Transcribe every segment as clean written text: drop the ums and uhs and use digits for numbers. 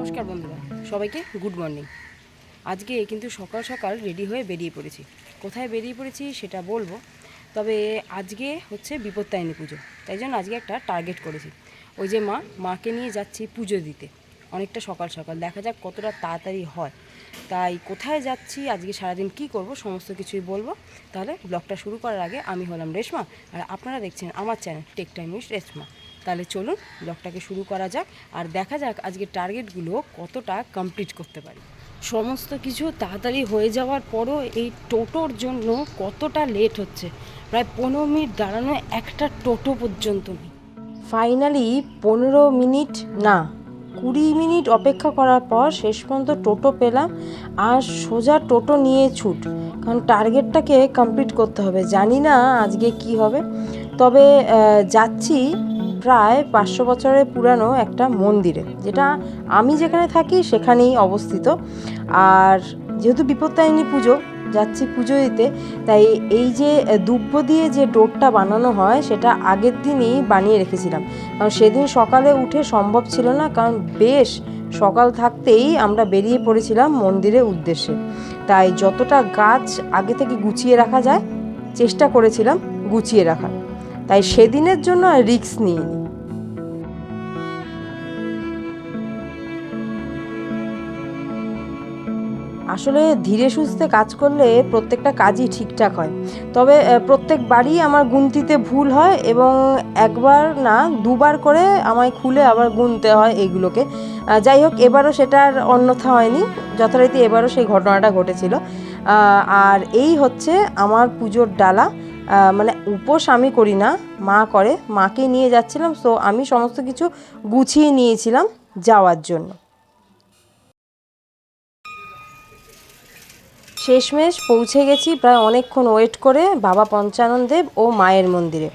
নমস্কার বন্ধুরা, সবাইকে গুড মর্নিং। আজকে কিন্তু সকাল সকাল রেডি হয়ে বেরিয়ে পড়েছি। কোথায় বেরিয়ে পড়েছি সেটা বলবো, তবে আজকে হচ্ছে বিপত্তারিণী পুজো, তাই জন্য আজকে একটা টার্গেট করেছি। ওই যে মাকে নিয়ে যাচ্ছি পুজো দিতে, অনেকটা সকাল সকাল, দেখা যাক কতটা তাড়াতাড়ি হয়। তাই কোথায় যাচ্ছি, আজকে সারাদিন কি করব সমস্ত কিছুই বলবো। তাহলে ব্লগটা শুরু করার আগে, আমি হলাম রেশমা আর আপনারা দেখছেন আমার channel tech time with Reshma. তাহলে চলুন ব্লগটাকে শুরু করা যাক আর দেখা যাক আজকে টার্গেটগুলো কতটা কমপ্লিট করতে পারি। সমস্ত কিছু তাড়াতাড়ি হয়ে যাওয়ার পরও এই টোটোর জন্য কতটা লেট হচ্ছে, প্রায় 15 মিনিট দাঁড়ানো একটা টোটো পর্যন্ত নেই। ফাইনালি 15 মিনিট না, 20 মিনিট অপেক্ষা করার পর শেষ পর্যন্ত টোটো পেলাম আর সোজা টোটো নিয়ে ছুট, কারণ টার্গেটটাকে কমপ্লিট করতে হবে। জানি না আজকে কি হবে, তবে যাচ্ছি প্রায় 500 বছরের পুরানো একটা মন্দিরে, যেটা আমি যেখানে থাকি সেখানেই অবস্থিত। আর যেহেতু বিপত্তারিণী পুজো, যাচ্ছি পুজো দিতে, তাই এই যে দুব্য দিয়ে যে ডোরটা বানানো হয় সেটা আগের দিনই বানিয়ে রেখেছিলাম, কারণ সেদিন সকালে উঠে সম্ভব ছিল না, কারণ বেশ সকাল থাকতেই আমরা বেরিয়ে পড়েছিলাম মন্দিরের উদ্দেশ্যে। তাই যতটা গাছ আগে থেকে গুছিয়ে রাখা যায় চেষ্টা করেছিলাম গুছিয়ে রাখার, তাই সেদিনের জন্য আর রিস্ক নিইনি। আসলে ধীরে সুস্থে কাজ করলে প্রত্যেকটা কাজই ঠিকঠাক হয়, তবে প্রত্যেকবারই আমার গুনতিতে ভুল হয় এবং একবার না দুবার করে আমায় খুলে আবার গুনতে হয় এইগুলোকে। যাই হোক, এবারও সেটার অন্যথা হয়নি, যথারীতি এবারও সেই ঘটনাটা ঘটেছিল। আর এই হচ্ছে আমার পুজোর ডালা। মানে উপোস আমি করি না, মা করে, মাকে নিয়ে যাচ্ছিলাম, সো আমি সমস্ত কিছু গুছিয়ে নিয়েছিলাম যাওয়ার জন্য। শেষমেশ পৌঁছে গেছি, প্রায় অনেকক্ষণ ওয়েট করে বাবা পঞ্চানন দেব ও মায়ের মন্দিরে।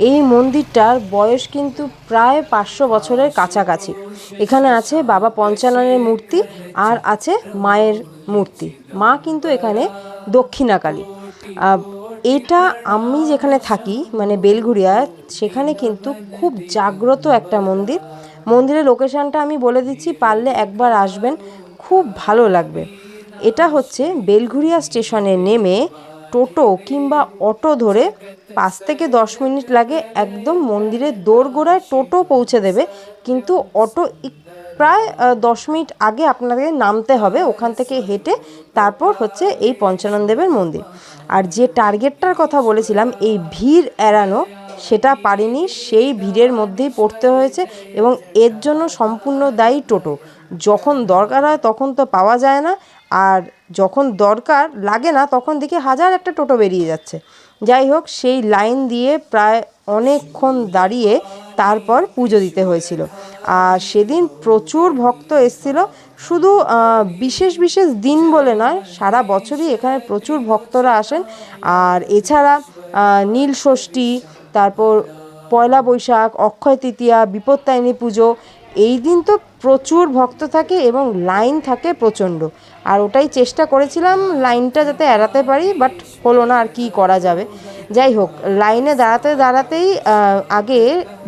এই মন্দিরটার বয়স কিন্তু প্রায় 500 বছরের কাছাকাছি। এখানে আছে বাবা পঞ্চাননের মূর্তি আর আছে মায়ের মূর্তি। মা কিন্তু এখানে দক্ষিণাকালী। এটা আমি যেখানে থাকি মানে বেলঘুরিয়া, সেখানে কিন্তু খুব জাগ্রত একটা মন্দির। মন্দিরের লোকেশানটা আমি বলে দিচ্ছি, পারলে একবার আসবেন, খুব ভালো লাগবে। এটা হচ্ছে বেলঘুরিয়া স্টেশনে নেমে টোটো কিংবা অটো ধরে 5 থেকে 10 মিনিট লাগে, একদম মন্দিরের দোরগোড়ায় টোটো পৌঁছে দেবে, কিন্তু অটো প্রায় 10 মিনিট আগে আপনাদের নামতে হবে, ওখান থেকে হেঁটে তারপর হচ্ছে এই পঞ্চানন দেবের মন্দির। আর যে টার্গেটটার কথা বলেছিলাম এই ভিড় এড়ানো, সেটা পারিনি, সেই ভিড়ের মধ্যেই পড়তে হয়েছে এবং এর জন্য সম্পূর্ণ দায়ী টোটো। যখন দরকার হয় তখন তো পাওয়া যায় না, আর যখন দরকার লাগে না তখন দেখি হাজার একটা টোটো বেরিয়ে যাচ্ছে। যাই হোক, সেই লাইন দিয়ে প্রায় অনেকক্ষণ দাঁড়িয়ে তারপর পুজো দিতে হয়েছিল। আর সেদিন প্রচুর ভক্ত এসেছিল, শুধু বিশেষ বিশেষ দিন বলে নয়, সারা বছরই এখানে প্রচুর ভক্তরা আসেন। আর এছাড়া নীল ষষ্ঠী, তারপর পয়লা বৈশাখ, অক্ষয় তৃতীয়া, বিপত্তারিণী পুজো, এই দিন তো প্রচুর ভক্ত থাকে এবং লাইন থাকে প্রচণ্ড। আর ওটাই চেষ্টা করেছিলাম লাইনটা যাতে এড়াতে পারি, বাট হলো না, আর কি করা যাবে। যাই হোক, লাইনে দাঁড়াতে দাঁড়াতেই আগে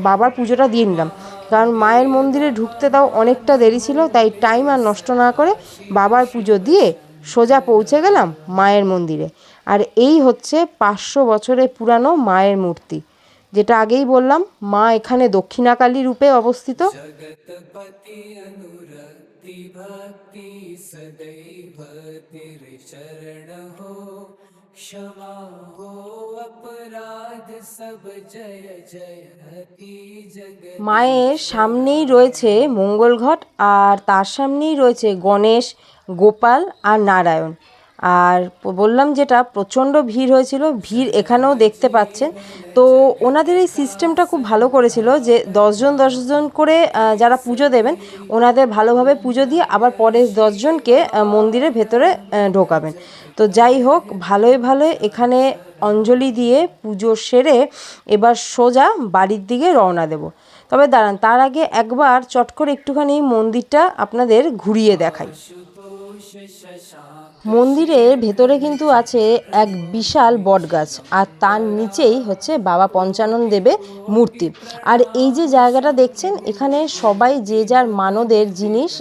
বাবার পুজোটা দিয়ে নিলাম, কারণ মায়ের মন্দিরে ঢুকতে তাও অনেকটা দেরি ছিল, তাই টাইম আর নষ্ট না করে বাবার পুজো দিয়ে সোজা পৌঁছে গেলাম মায়ের মন্দিরে। আর এই হচ্ছে 500 বছরের পুরানো মায়ের মূর্তি, যেটা আগেই বললাম, মা এখানে দক্ষিণাকালী রূপে অবস্থিত। মায়ের সামনেই রয়েছে মঙ্গল ঘট, আর তার সামনেই রয়েছে গণেশ, গোপাল আর নারায়ণ। আর বললাম যেটা প্রচণ্ড ভিড় হয়েছিল, ভিড় এখানেও দেখতে পাচ্ছেন। তো ওনাদের এই সিস্টেমটা খুব ভালো করেছিল যে 10 জন 10 জন করে যারা পুজো দেবেন, ওনাদের ভালোভাবে পুজো দিয়ে আবার পরের 10 জনকে মন্দিরের ভেতরে ঢোকাবেন। তো যাই হোক, ভালোই ভালোই এখানে অঞ্জলি দিয়ে পুজো সেরে এবার সোজা বাড়ির দিকে রওনা দেব। তবে দাঁড়ান, তার আগে একবার চট করে একটুখানি মন্দিরটা আপনাদের ঘুরিয়ে দেখাই। মন্দিরের ভেতরে কিন্তু আছে এক বিশাল বটগাছ, আর তার নিচেই হচ্ছে বাবা পঞ্চানন দেবের মূর্তি। আর এই যে জায়গাটা দেখছেন, এখানে সবাই যে যার মানদের জিনিস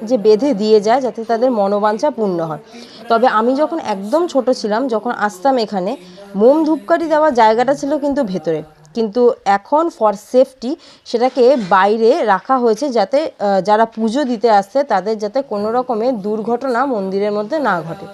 যে বেঁধে দিয়ে যায় যাতে তাদের মনোবাঞ্ছা পূর্ণ হয়। তবে আমি যখন একদম ছোট ছিলাম, যখন আসতাম এখানে, মোম ধূপকাঠি দেওয়ার জায়গাটা ছিল কিন্তু ভেতরে, কিন্তু এখন ফর সেফটি সেটাকে বাইরে রাখা হয়েছে, যাতে যারা পুজো দিতে আসছে তাদের যাতে কোনো রকমের দুর্ঘটনা মন্দিরের মধ্যে না ঘটে।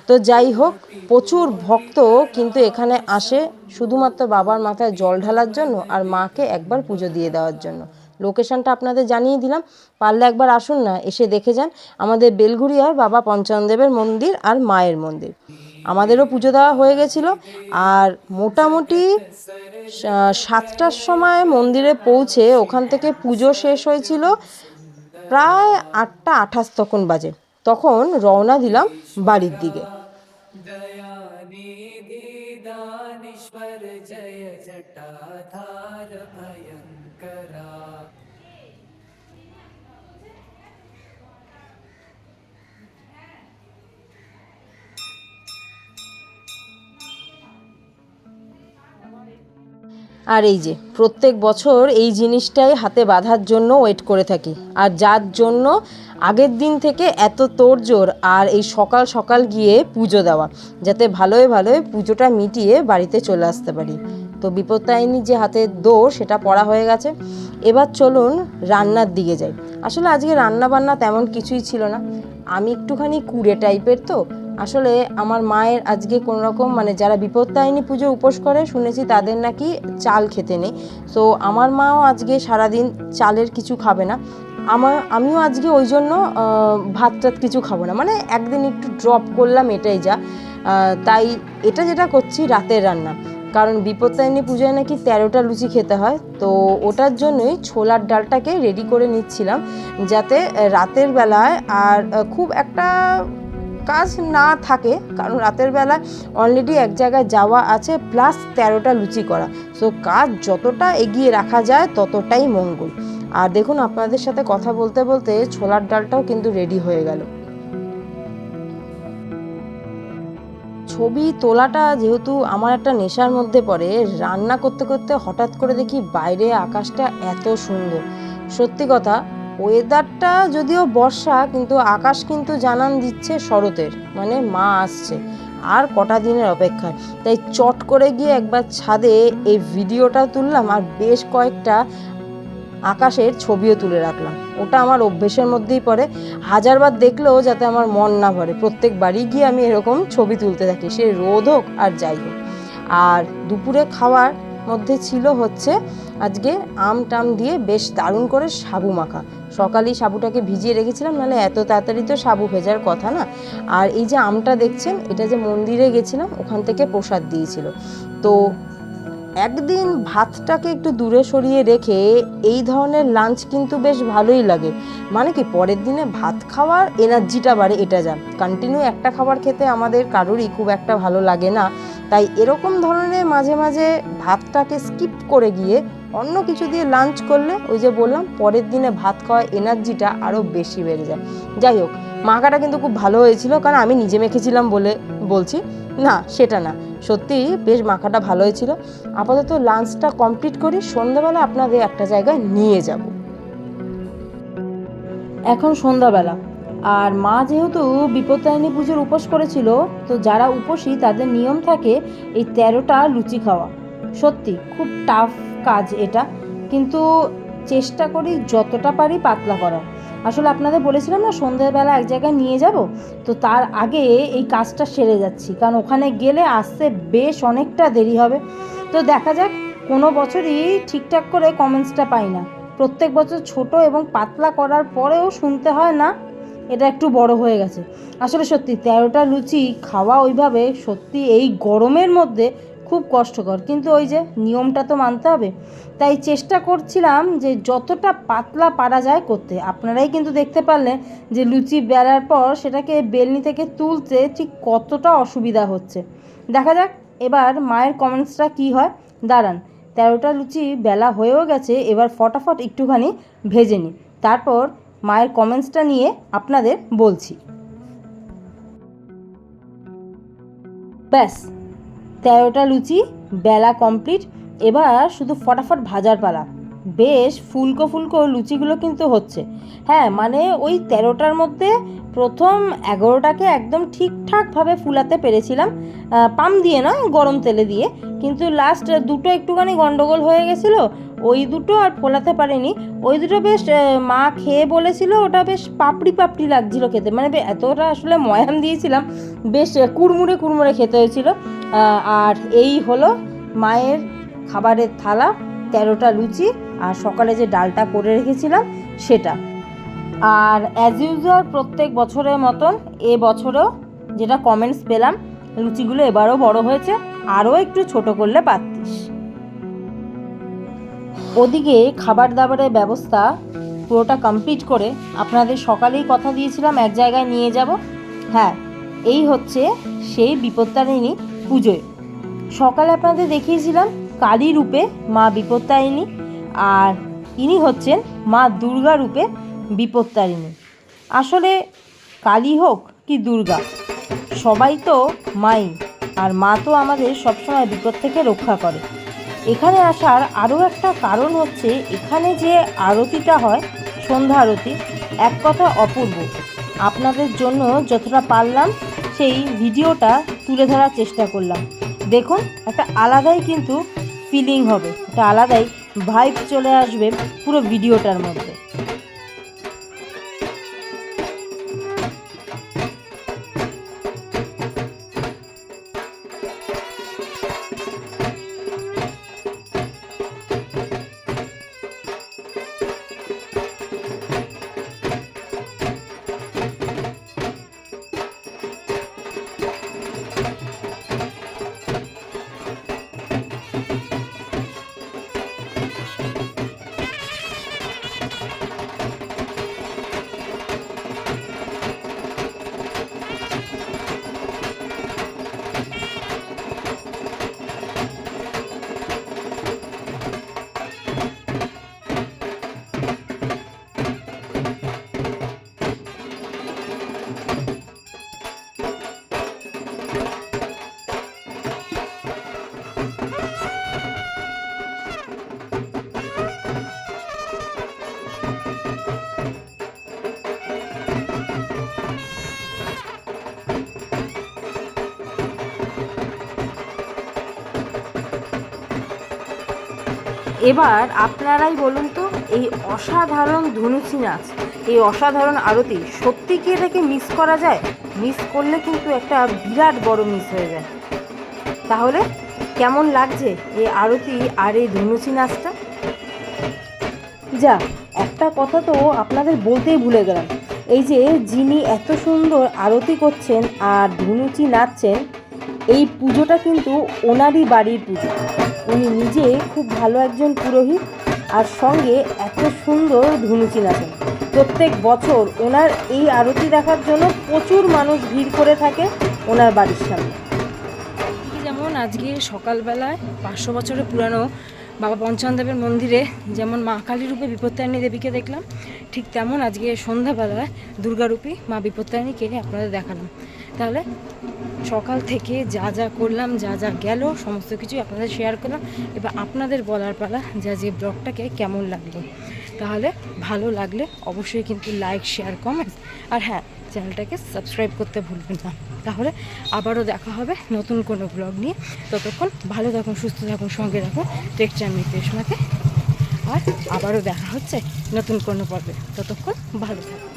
তো যাই হোক, প্রচুর ভক্ত কিন্তু এখানে আসে শুধুমাত্র বাবার মাথায় জল ঢালার জন্য আর মাকে একবার পুজো দিয়ে দেওয়ার জন্য। লোকেশনটা আপনাদের জানিয়ে দিলাম, পারলে একবার আসুন না, এসে দেখে যান আমাদের বেলঘুরিয়ার বাবা পঞ্চাননদেবের মন্দির আর মায়ের মন্দির। আমাদেরও পুজো দেওয়া হয়ে গেছিলো, আর মোটামুটি 7টার সময় মন্দিরে পৌঁছে ওখান থেকে পুজো শেষ হয়েছিল প্রায় 8টা 28 তখন বাজে। তখন রওনা দিলাম বাড়ির দিকে। আর এই যে প্রত্যেক বছর এই জিনিসটাই হাতে বাঁধার জন্য ওয়েট করে থাকি, আর যার জন্য আগের দিন থেকে এত তোড়জোড়, আর এই সকাল সকাল গিয়ে পুজো দেওয়া, যাতে ভালোই ভালোই পুজোটা মিটিয়ে বাড়িতে চলে আসতে পারি। তো বিপত্তারিণী যে হাতের দৌড় সেটা পড়া হয়ে গেছে। এবার চলুন রান্নার দিকে যাই। আসলে আজকে রান্না বান্না তেমন কিছুই ছিল না, আমি একটুখানি কুড়ে টাইপের, তো আসলে আমার মায়ের আজকে কোনো রকম মানে যারা বিপত্তারিণী পুজো উপোস করে শুনেছি তাদের নাকি চাল খেতে নেই। সো আমার মাও আজকে সারাদিন চালের কিছু খাবে না, আমিও আজকে ওই জন্য ভাত টাত কিছু খাবো না, মানে একদিন একটু ড্রপ করলাম, এটাই যা। তাই এটা যেটা করছি রাতের রান্না, কারণ বিপত্তারিণী পুজোয় নাকি 13টা লুচি খেতে হয়, তো ওটার জন্যই ছোলার ডালটাকে রেডি করে নিচ্ছিলাম, যাতে রাতের বেলায় আর খুব একটা কাজ না থাকে, কারণ রাতের বেলায় অলরেডি এক জায়গায় যাওয়া আছে, প্লাস 13টা লুচি করা। সো কাজ যতটা এগিয়ে রাখা যায় ততটাই মঙ্গল। আর দেখুন, আপনাদের সাথে কথা বলতে বলতে ছোলার ডালটাও কিন্তু রেডি হয়ে গেল। ছবি তোলাটা যেহেতু আমার একটা নেশার মধ্যে পড়ে, রান্না করতে করতে হঠাৎ করে দেখি বাইরে আকাশটা এত সুন্দর। সত্যি কথা, ওয়েদারটা যদিও বর্ষা, কিন্তু আকাশ কিন্তু জানান দিচ্ছে শরতের, মানে মা আসছে আর কটা দিনের অপেক্ষায়। তাই চট করে গিয়ে একবার ছাদে এই ভিডিওটা তুললাম, আর বেশ কয়েকটা আকাশের ছবিও তুলে রাখলাম। ওটা আমার অভ্যেসের মধ্যেই পড়ে, হাজারবার দেখলেও যাতে আমার মন না ভরে, প্রত্যেক বাড়ি গিয়ে আমি এরকম ছবি তুলতে থাকি, সে রোদ হোক আর যাই হোক। আর দুপুরে খাওয়ার মধ্যে ছিল হচ্ছে আজকে আম টাম দিয়ে বেশ দারুণ করে সাবু মাখা। সকালেই সাবুটাকে ভিজিয়ে রেখেছিলাম, নাহলে এত তাড়াতাড়ি তো সাবু ভেজার কথা না। আর এই যে আমটা দেখছেন, এটা যে মন্দিরে গেছিলাম ওখান থেকে প্রসাদ দিয়েছিল। তো একদিন ভাতটাকে একটু দূরে সরিয়ে রেখে এই ধরনের লাঞ্চ কিন্তু বেশ ভালোই লাগে, মানে কি পরের দিনে ভাত খাওয়ার এনার্জিটা বাড়ে। এটা যা কন্টিনিউ একটা খাবার খেতে আমাদের কারোরই খুব একটা ভালো লাগে না, তাই এরকম ধরনের মাঝে মাঝে ভাতটাকে স্কিপ করে গিয়ে অন্য কিছু দিয়ে লাঞ্চ করলে, ওই যে বললাম, পরের দিনে ভাত খাওয়ার এনার্জিটা আরও বেশি বেড়ে যায়। যাই হোক, মাখাটা কিন্তু খুব ভালো হয়েছিল, কারণ আমি নিজে মেখেছিলাম বলে বলছি না, সেটা না, সত্যিই বেশ মাখাটা ভালো হয়েছিল। আপাতত লাঞ্চটা কমপ্লিট করি, সন্ধ্যাবেলা আপনাদের একটা জায়গায় নিয়ে যাব। এখন সন্ধ্যাবেলা, আর মা যেহেতু বিপত্তারিণী পুজোর উপোস করেছিল, তো যারা উপোসী তাদের নিয়ম থাকে এই 13টা লুচি খাওয়া। সত্যি খুব টাফ কাজ এটা, কিন্তু চেষ্টা করি যতটা পারি পাতলা করার। আসলে আপনাদের বলেছিলাম না সন্ধ্যাবেলা এক জায়গায় নিয়ে যাব, তো তার আগে এই কাজটা সেরে যাচ্ছি, কারণ ওখানে গেলে আসতে বেশ অনেকটা দেরি হবে। তো দেখা যাক, কোনো বছরই ঠিকঠাক করে কমেন্টসটা পাই না। প্রত্যেক বছর ছোট এবং পাতলা করার পরেও শুনতে হয় না এটা একটু বড় হয়ে গেছে। আসলে সত্যি 13টা লুচি খাওয়া ওইভাবে সত্যি এই গরমের মধ্যে খুব কষ্টকর, কিন্তু ওই যে নিয়মটা তো মানতে হবে। তাই চেষ্টা করছিলাম যে যতটা পাতলা পারা যায় করতে। আপনারাই কিন্তু দেখতে পারলেন যে লুচি বেলার পর সেটাকে বেলনি থেকে তুলতে ঠিক কতটা অসুবিধা হচ্ছে। দেখা যাক এবার মায়ের কমেন্টসটা কী হয়। দাঁড়ান, 13টা লুচি বেলা হয়েও গেছে, এবার ফটাফট একটুখানি ভেজে নিই, তারপর মায়ের কমেন্টসটা নিয়ে আপনাদের বলছি। ব্যাস 13টা লুচি বেলা কমপ্লিট। এবার শুধু ফটাফট ভাজার পালা। বেশ ফুলকো ফুলকো লুচিগুলো কিন্তু হচ্ছে। হ্যাঁ, মানে ওই 13টার মধ্যে প্রথম 11টাকে একদম ঠিকঠাকভাবে ফুলাতে পেরেছিলাম, পাম দিয়ে নয়, গরম তেলে দিয়ে। কিন্তু লাস্ট দুটো একটুখানি গন্ডগোল হয়ে গেছিলো, ওই দুটো আর ফোলাতে পারিনি। ওই দুটো বেশ মা খেয়ে বলেছিল ওটা বেশ পাপড়ি পাপড়ি লাগছিল খেতে, মানে এতটা আসলে ময়াম দিয়েছিলাম, বেশ কুড়মুড়ে কুড়মুড়ে খেতে হয়েছিল। আর এই হলো মায়ের খাবারের থালা, 13টা লুচি আর সকালে যে ডালটা করে রেখেছিলাম সেটা। আর অ্যাজ ইউজুয়াল প্রত্যেক বছরের মতন এ বছরেও যেটা কমেন্টস পেলাম, লুচিগুলো এবারও বড় হয়েছে, আরও একটু ছোট করলে পারতিস। ওদিকে খাবার দাবারের ব্যবস্থা পুরোটা কমপ্লিট করে আপনাদের সকালেই কথা দিয়েছিলাম এক জায়গায় নিয়ে যাব। হ্যাঁ, এই হচ্ছে সেই বিপত্তারিণী পুজোয়। সকালে আপনাদের দেখিয়েছিলাম কালী রূপে মা বিপত্তারিণী, আর ইনি হচ্ছেন মা দুর্গা রূপে বিপত্তারিণী। আসলে কালী হোক কি দুর্গা, সবাই তো মাই, আর মা তো আমাদের সবসময় বিপদ থেকে রক্ষা করে। এখানে আসার আরও একটা কারণ হচ্ছে এখানে যে আরতিটা হয়, সন্ধ্যা আরতি, এক কথা অপূর্ব। আপনাদের জন্য যতটা পারলাম সেই ভিডিওটা তুলে ধরার চেষ্টা করলাম। দেখুন, একটা আলাদাই কিন্তু ফিলিং হবে, একটা আলাদাই ভাইব চলে আসবে পুরো ভিডিওটার মধ্যে। এবার আপনারাই বলুন তো, এই অসাধারণ ধনুচি নাচ, এই অসাধারণ আরতি, সত্যি কি এটাকে মিস করা যায়? মিস করলে কিন্তু একটা বিরাট বড় মিস হয়ে যায়। তাহলে কেমন লাগছে এই আরতি আর এই ধনুচি নাচটা? যা, একটা কথা তো আপনাদের বলতেই ভুলে গেলাম। এই যে যিনি এত সুন্দর আরতি করছেন আর ধনুচি নাচছেন, এই পুজোটা কিন্তু ওনারই বাড়ির পুজো। উনি নিজে খুব ভালো একজন পুরোহিত, আর সঙ্গে এত সুন্দর ধনুচি নাচেন। প্রত্যেক বছর ওনার এই আরতি দেখার জন্য প্রচুর মানুষ ভিড় করে থাকে ওনার বাড়ির সামনে। যেমন আজকে সকালবেলায় 500 বছরের পুরানো বাবা পঞ্চাননদেবের মন্দিরে যেমন মা কালী রূপে বিপত্তারিণী দেবীকে দেখলাম, ঠিক তেমন আজকে সন্ধ্যাবেলায় দুর্গারূপী মা বিপত্তারিণীকে আপনাদের দেখালাম। তাহলে সকাল থেকে যা যা করলাম, যা যা গেল, সমস্ত কিছুই আপনাদের শেয়ার করলাম। এবার আপনাদের বলার পালা যে ব্লগটাকে কেমন লাগলো। তাহলে ভালো লাগলে অবশ্যই কিন্তু লাইক, শেয়ার, কমেন্ট, আর হ্যাঁ, চ্যানেলটাকে সাবস্ক্রাইব করতে ভুলবেন না। তাহলে আবারও দেখা হবে নতুন কোনো ব্লগ নিয়ে। ততক্ষণ ভালো থাকুন, সুস্থ থাকুন, সঙ্গে রাখুন টেকচার নির্দেশনাকে। আর আবারও দেখা হচ্ছে নতুন কোনো পর্বে। ততক্ষণ ভালো থাকুন।